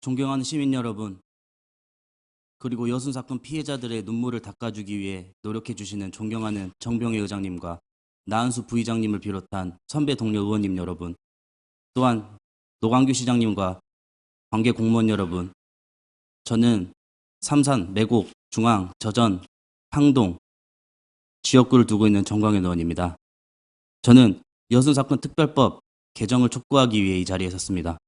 존경하는 시민 여러분, 그리고 여순 사건 피해자들의 눈물을 닦아주기 위해 노력해 주시는 존경하는 정병혜 의장님과 나은수 부의장님을 비롯한 선배 동료 의원님 여러분, 또한 노광규 시장님과 관계 공무원 여러분, 저는 삼산, 매곡, 중앙, 저전, 항동 지역구를 두고 있는 정광현 의원입니다. 저는 여순 사건 특별법 개정을 촉구하기 위해 이 자리에 섰습니다.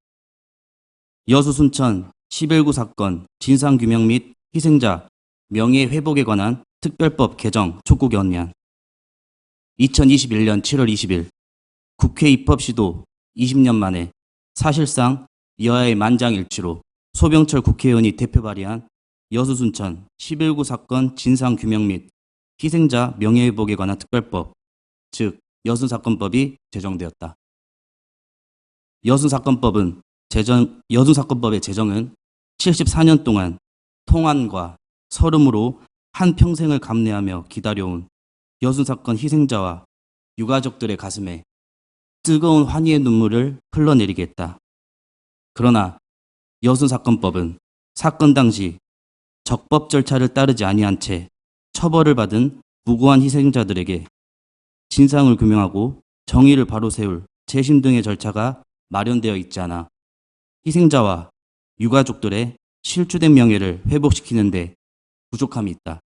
여수 순천 11구 사건 진상규명 및 희생자 명예회복에 관한 특별법 개정 촉구 견의안 2021년 7월 20일 국회 입법 시도 20년 만에 사실상 여야의 만장일치로 소병철 국회의원이 대표 발의한 여수 순천 11구 사건 진상규명 및 희생자 명예회복에 관한 특별법, 즉 여순사건법이 제정되었다. 여순사건법의 제정은 74년 동안 통안과 서름으로 한평생을 감내하며 기다려온 여순사건 희생자와 유가족들의 가슴에 뜨거운 환희의 눈물을 흘러내리게 했다. 그러나 여순사건법은 사건 당시 적법 절차를 따르지 아니한 채 처벌을 받은 무고한 희생자들에게 진상을 규명하고 정의를 바로 세울 재심 등의 절차가 마련되어 있지 않아 희생자와 유가족들의 실추된 명예를 회복시키는 데 부족함이 있다.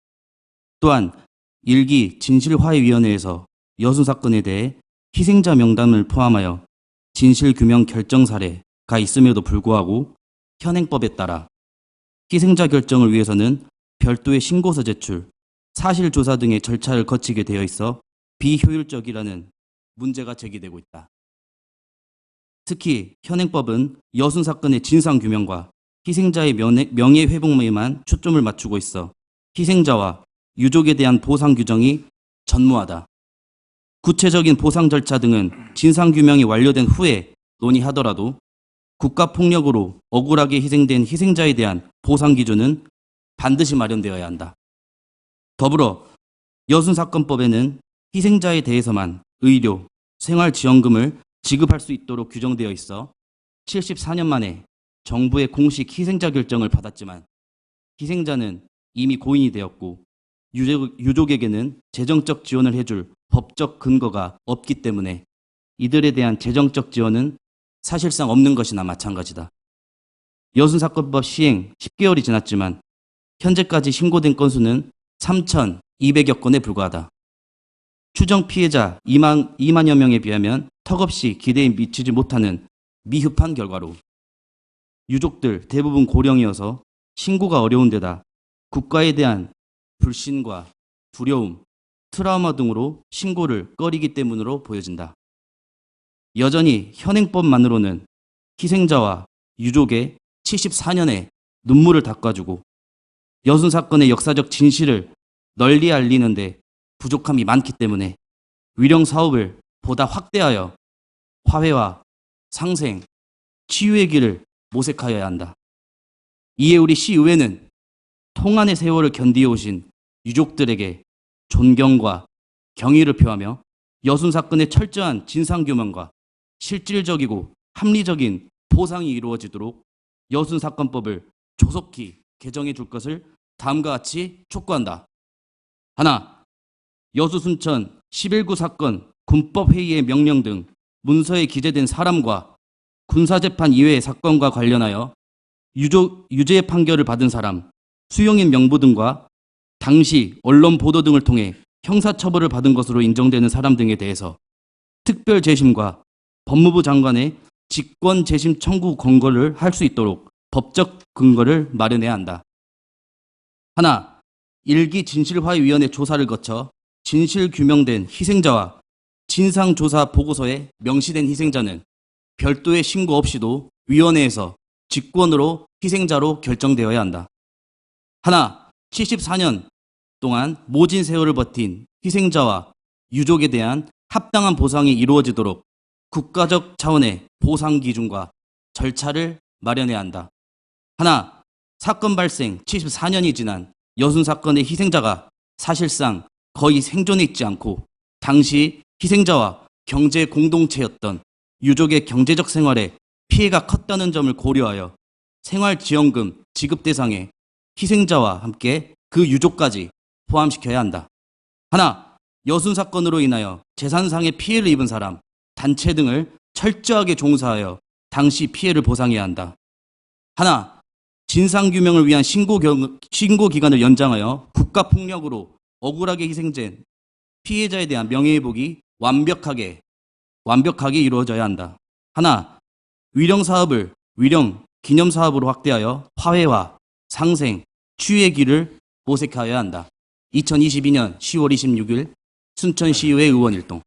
또한 일기 진실화해위원회에서 여순 사건에 대해 희생자 명단을 포함하여 진실규명 결정 사례가 있음에도 불구하고 현행법에 따라 희생자 결정을 위해서는 별도의 신고서 제출, 사실조사 등의 절차를 거치게 되어 있어 비효율적이라는 문제가 제기되고 있다. 특히 현행법은 여순 사건의 진상규명과 희생자의 명예회복에만 초점을 맞추고 있어 희생자와 유족에 대한 보상 규정이 전무하다. 구체적인 보상 절차 등은 진상규명이 완료된 후에 논의하더라도 국가폭력으로 억울하게 희생된 희생자에 대한 보상 기준은 반드시 마련되어야 한다. 더불어 여순사건법에는 희생자에 대해서만 의료, 생활지원금을 지급할 수 있도록 규정되어 있어 74년 만에 정부의 공식 희생자 결정을 받았지만 희생자는 이미 고인이 되었고 유족에게는 재정적 지원을 해줄 법적 근거가 없기 때문에 이들에 대한 재정적 지원은 사실상 없는 것이나 마찬가지다. 여순사건법 시행 10개월이 지났지만 현재까지 신고된 건수는 3,200여 건에 불과하다. 추정 피해자 2만여 명에 비하면 턱없이 기대에 미치지 못하는 미흡한 결과로 유족들 대부분 고령이어서 신고가 어려운 데다 국가에 대한 불신과 두려움, 트라우마 등으로 신고를 꺼리기 때문으로 보여진다. 여전히 현행법만으로는 희생자와 유족의 74년의 눈물을 닦아주고 여순 사건의 역사적 진실을 널리 알리는데 부족함이 많기 때문에 위령 사업을 보다 확대하여 화해와 상생, 치유의 길을 모색하여야 한다. 이에 우리 시의회는 통안의 세월을 견디어 오신 유족들에게 존경과 경의를 표하며 여순 사건의 철저한 진상규명과 실질적이고 합리적인 보상이 이루어지도록 여순 사건법을 조속히 개정해 줄 것을 다음과 같이 촉구한다. 하나, 여수 순천 11구 사건 군법회의의 명령 등 문서에 기재된 사람과 군사재판 이외의 사건과 관련하여 유죄 판결을 받은 사람, 수용인 명부 등과 당시 언론 보도 등을 통해 형사처벌을 받은 것으로 인정되는 사람 등에 대해서 특별 재심과 법무부 장관의 직권 재심 청구 권고를 할 수 있도록 법적 근거를 마련해야 한다. 하나, 일기 진실화해위원회 조사를 거쳐 진실규명된 희생자와 진상조사 보고서에 명시된 희생자는 별도의 신고 없이도 위원회에서 직권으로 희생자로 결정되어야 한다. 하나, 74년 동안 모진 세월을 버틴 희생자와 유족에 대한 합당한 보상이 이루어지도록 국가적 차원의 보상 기준과 절차를 마련해야 한다. 하나, 사건 발생 74년이 지난 여순 사건의 희생자가 사실상 거의 생존해 있지 않고 당시 희생자와 경제 공동체였던 유족의 경제적 생활에 피해가 컸다는 점을 고려하여 생활지원금 지급 대상에 희생자와 함께 그 유족까지 포함시켜야 한다. 하나, 여순 사건으로 인하여 재산상의 피해를 입은 사람, 단체 등을 철저하게 종사하여 당시 피해를 보상해야 한다. 하나, 진상규명을 위한 신고 기간을 연장하여 국가폭력으로 억울하게 희생된 피해자에 대한 명예회복이 완벽하게 이루어져야 한다. 하나, 위령 사업을 위령 기념 사업으로 확대하여 화해와 상생, 치유의 길을 모색하여야 한다. 2022년 10월 26일 순천시의회 의원일동.